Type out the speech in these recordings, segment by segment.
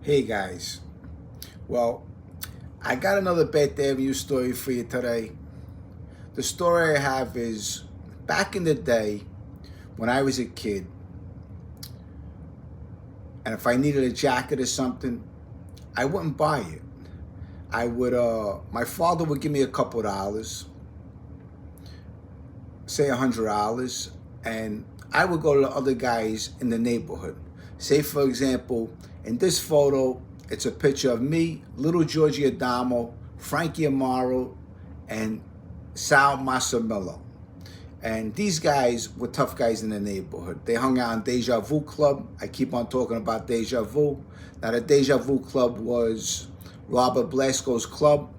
Hey guys, well, I got another Deja Vu story for you today. The story I have is back in the day when I was a kid, and if I needed a jacket or something, I wouldn't buy it. My father would give me a couple dollars, say $100, and I would go to the other guys in the neighborhood. Say, for example, in this photo, it's a picture of me, little Georgie Adamo, Frankie Amaro, and Sal Massimillo. And these guys were tough guys in the neighborhood. They hung out in Deja Vu Club. I keep on talking about Deja Vu. Now, the Deja Vu Club was Robert Blasco's club,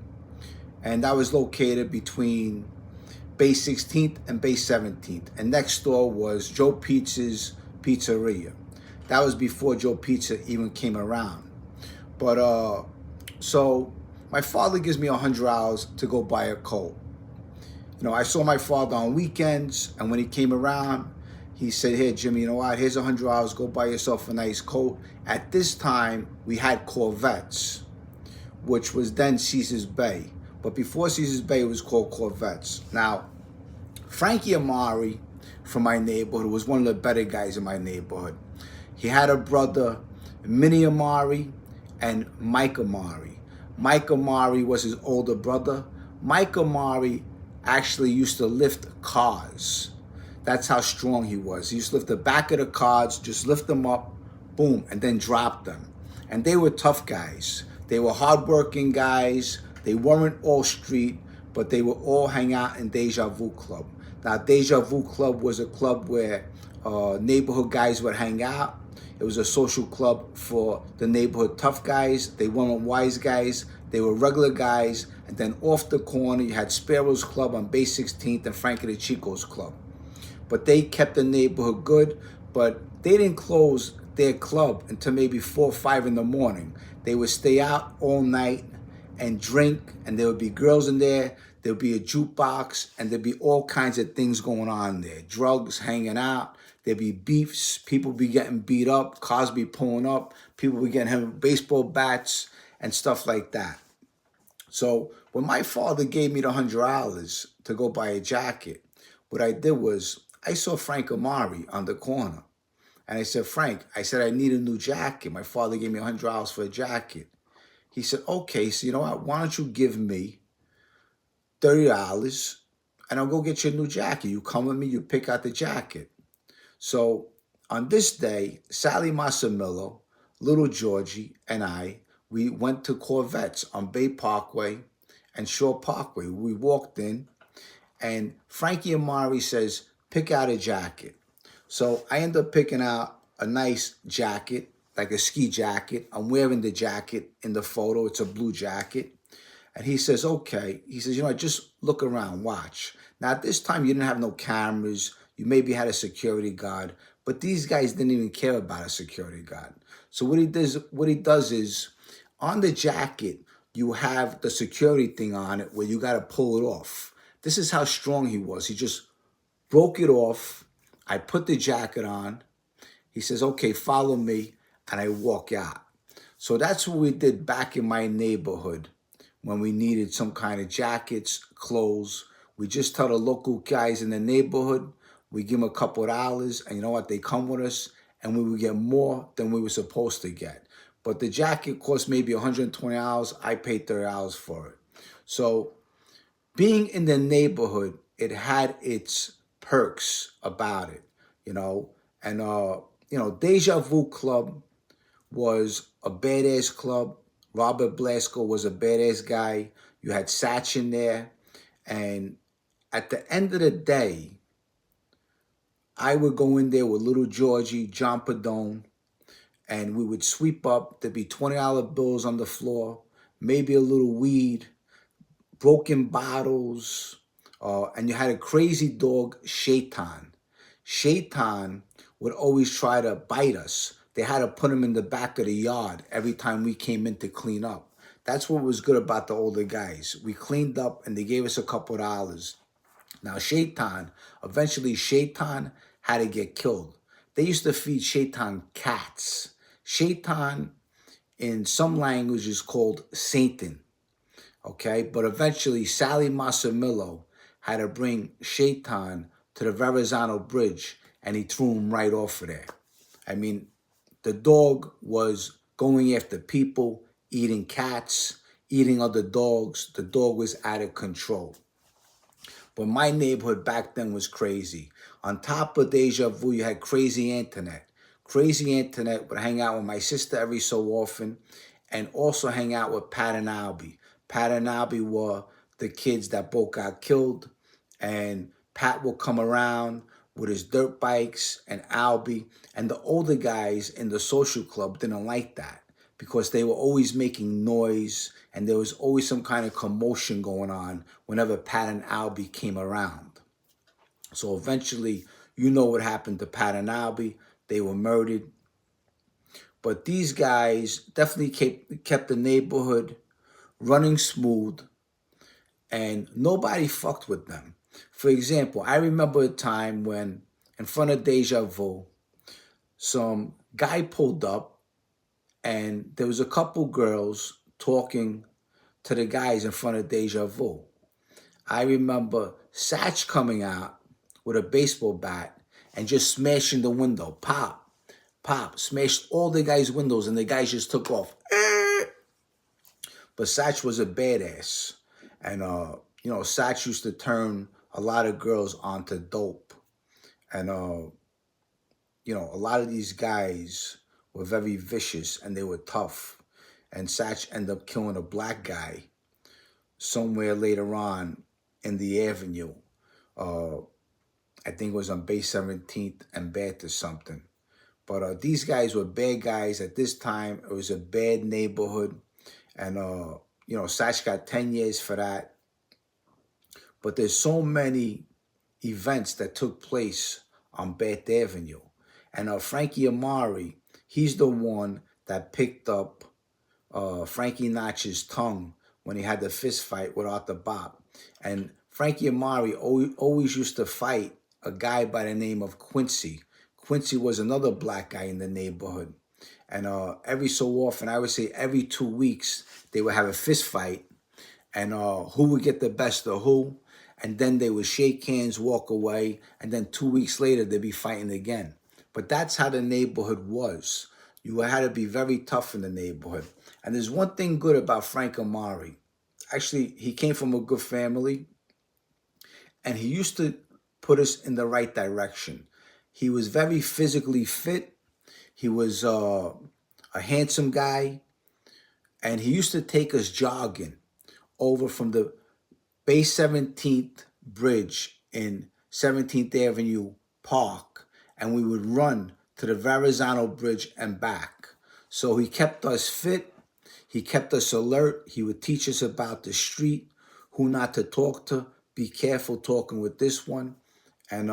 and that was located between Bay 16th and Bay 17th. And next door was Joe Pizza's Pizzeria. That was before Joe Pizza even came around. But so my father gives me $100 to go buy a coat. You know, I saw my father on weekends, and when he came around, he said, "Here, Jimmy, you know what? Here's $100. Go buy yourself a nice coat." At this time, we had Corvettes, which was then Caesar's Bay. But before Caesar's Bay, it was called Corvettes. Now, Frankie Amari from my neighborhood was one of the better guys in my neighborhood. He had a brother, Minnie Amari and Mike Amari. Mike Amari was his older brother. Mike Amari actually used to lift cars. That's how strong he was. He used to lift the back of the cars, just lift them up, boom, and then drop them. And they were tough guys. They were hardworking guys. They weren't all street, but they would all hang out in Deja Vu Club. Now, Deja Vu Club was a club where neighborhood guys would hang out. It was a social club for the neighborhood tough guys. They weren't wise guys. They were regular guys. And then off the corner, you had Sparrow's Club on Bay 16th and Frankie the Chico's Club. But they kept the neighborhood good, but they didn't close their club until maybe 4 or 5 in the morning. They would stay out all night and drink, and there would be girls in there. There would be a jukebox, and there'd be all kinds of things going on there. Drugs, hanging out. There'd be beefs. People be getting beat up. Cars be pulling up. People be getting him baseball bats and stuff like that. So when my father gave me the $100 to go buy a jacket, what I did was I saw Frank Amari on the corner. And I said, "Frank," I said, "I need a new jacket." My father gave me $100 for a jacket. He said, "Okay, so you know what? Why don't you give me $30 and I'll go get you a new jacket. You come with me, you pick out the jacket." So on this day, Sally Massimillo, little Georgie, and we went to Corvettes on Bay Parkway and Shore Parkway. We walked in, and Frankie Amari says, "Pick out a jacket." So I end up picking out a nice jacket, like a ski jacket. I'm wearing the jacket in the photo. It's a blue jacket. And he says, "Okay." He says, "You know, just look around, watch." Now, at this time, you didn't have no cameras. You maybe had a security guard, but these guys didn't even care about a security guard. So what he does is, on the jacket, you have the security thing on it where you got to pull it off. This is how strong he was. He just broke it off. I put the jacket on. He says, "Okay, follow me," and I walk out. So that's what we did back in my neighborhood when we needed some kind of jackets, clothes. We just tell the local guys in the neighborhood, we give them a couple of dollars, and you know what? They come with us, and we would get more than we were supposed to get. But the jacket cost maybe $120. I paid $30 for it. So being in the neighborhood, it had its perks about it, you know. And, Deja Vu Club was a badass club. Robert Blasco was a badass guy. You had Satch in there. And at the end of the day, I would go in there with little Georgie, John Padone, and we would sweep up. There'd be $20 bills on the floor, maybe a little weed, broken bottles, and you had a crazy dog, Shaitan. Shaitan would always try to bite us. They had to put him in the back of the yard every time we came in to clean up. That's what was good about the older guys. We cleaned up and they gave us a couple of dollars. Now, eventually Shaitan had to get killed. They used to feed Shaitan cats. Shaitan in some languages called Satan. Okay, but eventually Sally Massimillo had to bring Shaitan to the Verrazano Bridge, and he threw him right off of there. I mean, the dog was going after people, eating cats, eating other dogs. The dog was out of control. But my neighborhood back then was crazy. On top of Deja Vu, you had Crazy Antoinette. Crazy Antoinette would hang out with my sister every so often and also hang out with Pat and Albie. Pat and Albie were the kids that both got killed, and Pat will come around with his dirt bikes and Albie, and the older guys in the social club didn't like that because they were always making noise and there was always some kind of commotion going on whenever Pat and Albie came around. So eventually, you know what happened to Pat and Albie. They were murdered. But these guys definitely kept the neighborhood running smooth, and nobody fucked with them. For example, I remember a time when, in front of Deja Vu, some guy pulled up and there was a couple girls talking to the guys in front of Deja Vu. I remember Satch coming out with a baseball bat and just smashing the window. Pop, pop, smashed all the guys' windows and the guys just took off. But Satch was a badass. And, Satch used to turn a lot of girls onto dope. And, a lot of these guys were very vicious and they were tough. And Satch ended up killing a black guy somewhere later on in the avenue. I think it was on Bay 17th and Bath or something. But these guys were bad guys. At this time, it was a bad neighborhood. And, Satch got 10 years for that. But there's so many events that took place on Bath Avenue. And Frankie Amari, he's the one that picked up Frankie Notch's tongue when he had the fist fight with Arthur Bob. And Frankie Amari always used to fight a guy by the name of Quincy. Quincy was another black guy in the neighborhood. And every so often, I would say every 2 weeks, they would have a fist fight. And who would get the best of who. And then they would shake hands, walk away. And then 2 weeks later, they'd be fighting again. But that's how the neighborhood was. You had to be very tough in the neighborhood. And there's one thing good about Frank Amari. Actually, he came from a good family. And he used to put us in the right direction. He was very physically fit. He was a handsome guy. And he used to take us jogging over from the Bay 17th Bridge in 17th Avenue Park. And we would run to the Verrazano Bridge and back. So he kept us fit. He kept us alert. He would teach us about the street, who not to talk to. Be careful talking with this one. And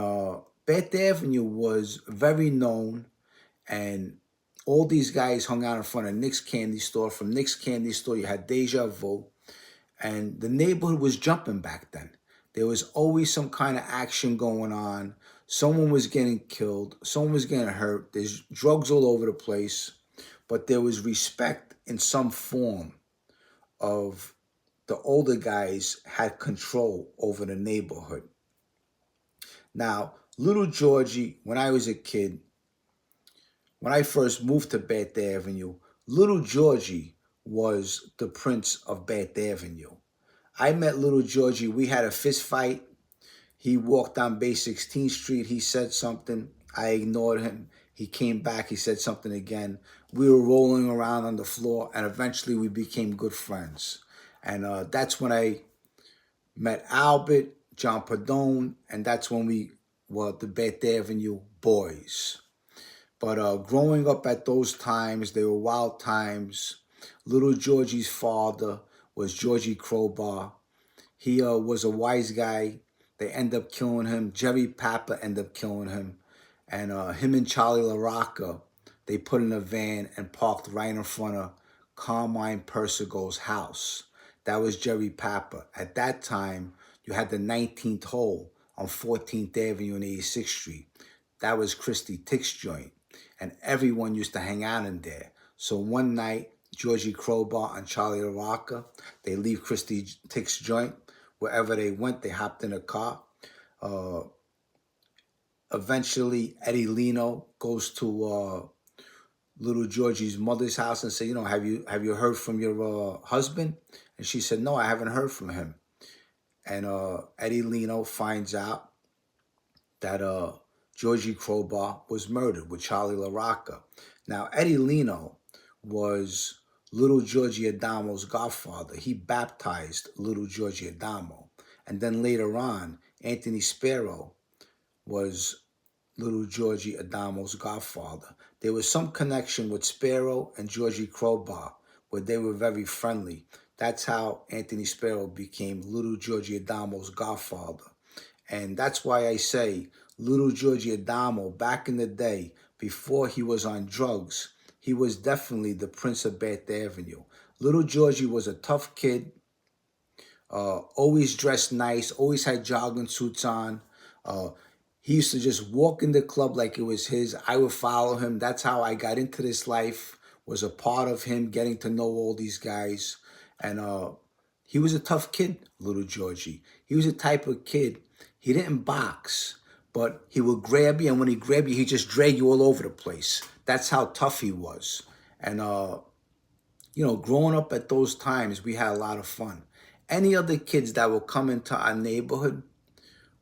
Bath Avenue was very known. And all these guys hung out in front of Nick's Candy Store. From Nick's Candy Store, you had Deja Vu. And the neighborhood was jumping back then. There was always some kind of action going on. Someone was getting killed. Someone was getting hurt. There's drugs all over the place. But there was respect in some form of the older guys had control over the neighborhood. Now, little Georgie, when I was a kid, when I first moved to Bath Avenue, little Georgie was the prince of Bath Avenue. I met little Georgie. We had a fist fight. He walked down Bay 16th Street. He said something. I ignored him. He came back. He said something again. We were rolling around on the floor, and eventually we became good friends. And that's when I met Albert, John Padone, and that's when we were the Bath Avenue boys. But growing up at those times, they were wild times. Little Georgie's father was Georgie Crowbar. He was a wise guy. They end up killing him. Jerry Papa ended up killing him. And him and Charlie LaRocca, they put in a van and parked right in front of Carmine Persico's house. That was Jerry Papa. At that time, you had the 19th hole on 14th Avenue and 86th Street. That was Christy Tick's joint. And everyone used to hang out in there. So one night, Georgie Crowbar and Charlie the Rocker. They leave Christy Tick's joint. Wherever they went, they hopped in a car. Eventually, Eddie Leno goes to little Georgie's mother's house and say, you know, have you heard from your husband? And she said, no, I haven't heard from him. And Eddie Leno finds out that Georgie Crowbar was murdered with Charlie LaRocca. Now, Eddie Leno was little Georgie Adamo's godfather. He baptized little Georgie Adamo. And then later on, Anthony Sparrow was little Georgie Adamo's godfather. There was some connection with Sparrow and Georgie Crowbar where they were very friendly. That's how Anthony Sparrow became little Georgie Adamo's godfather. And that's why I say little Georgie Adamo, back in the day, before he was on drugs, he was definitely the Prince of Bath Avenue. Little Georgie was a tough kid, always dressed nice, always had jogging suits on. He used to just walk in the club like it was his. I would follow him. That's how I got into this life, was a part of him getting to know all these guys. And he was a tough kid, little Georgie. He was a type of kid, he didn't box, but he would grab you, and when he grabbed you, he'd just drag you all over the place. That's how tough he was. And, you know, growing up at those times, we had a lot of fun. Any other kids that would come into our neighborhood,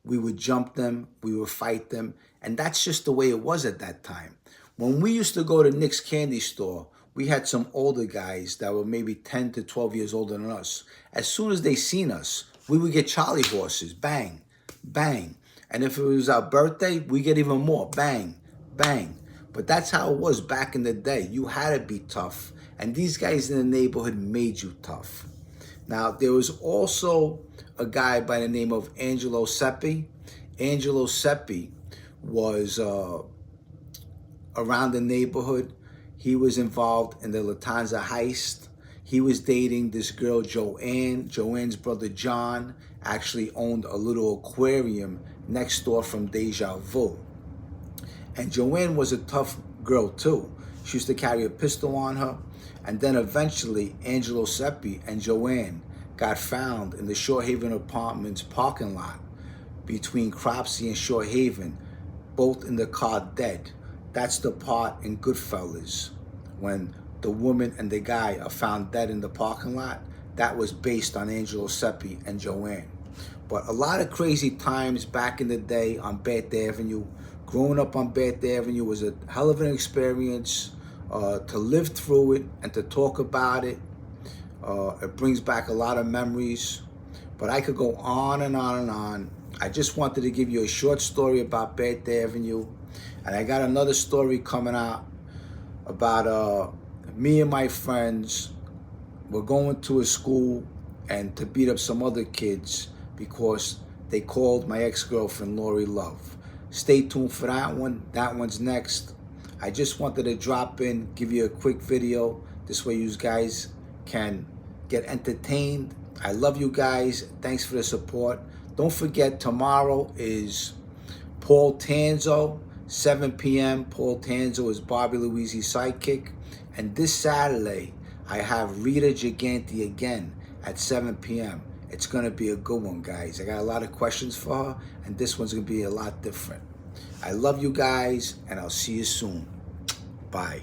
we would jump them, we would fight them, and that's just the way it was at that time. When we used to go to Nick's candy store, we had some older guys that were maybe 10 to 12 years older than us. As soon as they seen us, we would get Charlie horses, bang, bang. And if it was our birthday, we get even more, bang, bang. But that's how it was back in the day. You had to be tough, and these guys in the neighborhood made you tough. Now, there was also a guy by the name of Angelo Seppi. Angelo Seppi was around the neighborhood. He was involved in the Latanza heist. He was dating this girl, Joanne. Joanne's brother, John, actually owned a little aquarium next door from Deja Vu. And Joanne was a tough girl, too. She used to carry a pistol on her. And then eventually, Angelo Seppi and Joanne got found in the Shore Haven Apartments parking lot between Cropsey and Shore Haven, both in the car dead. That's the part in Goodfellas when the woman and the guy are found dead in the parking lot. That was based on Angelo Seppi and Joanne. But a lot of crazy times back in the day on Bath Avenue. Growing up on Bath Avenue was a hell of an experience. To live through it and to talk about it. It brings back a lot of memories. But I could go on and on and on. I just wanted to give you a short story about Bath Avenue. And I got another story coming out about me and my friends were going to a school and to beat up some other kids because they called my ex-girlfriend Lori Love. Stay tuned for that one. That one's next. I just wanted to drop in, give you a quick video. This way you guys can get entertained. I love you guys. Thanks for the support. Don't forget, tomorrow is Paul Tanzo, 7 p.m. Paul Tanzo is Bobby Louise's sidekick. And this Saturday, I have Rita Giganti again at 7 p.m. It's going to be a good one, guys. I got a lot of questions for her, and this one's going to be a lot different. I love you guys, and I'll see you soon. Bye.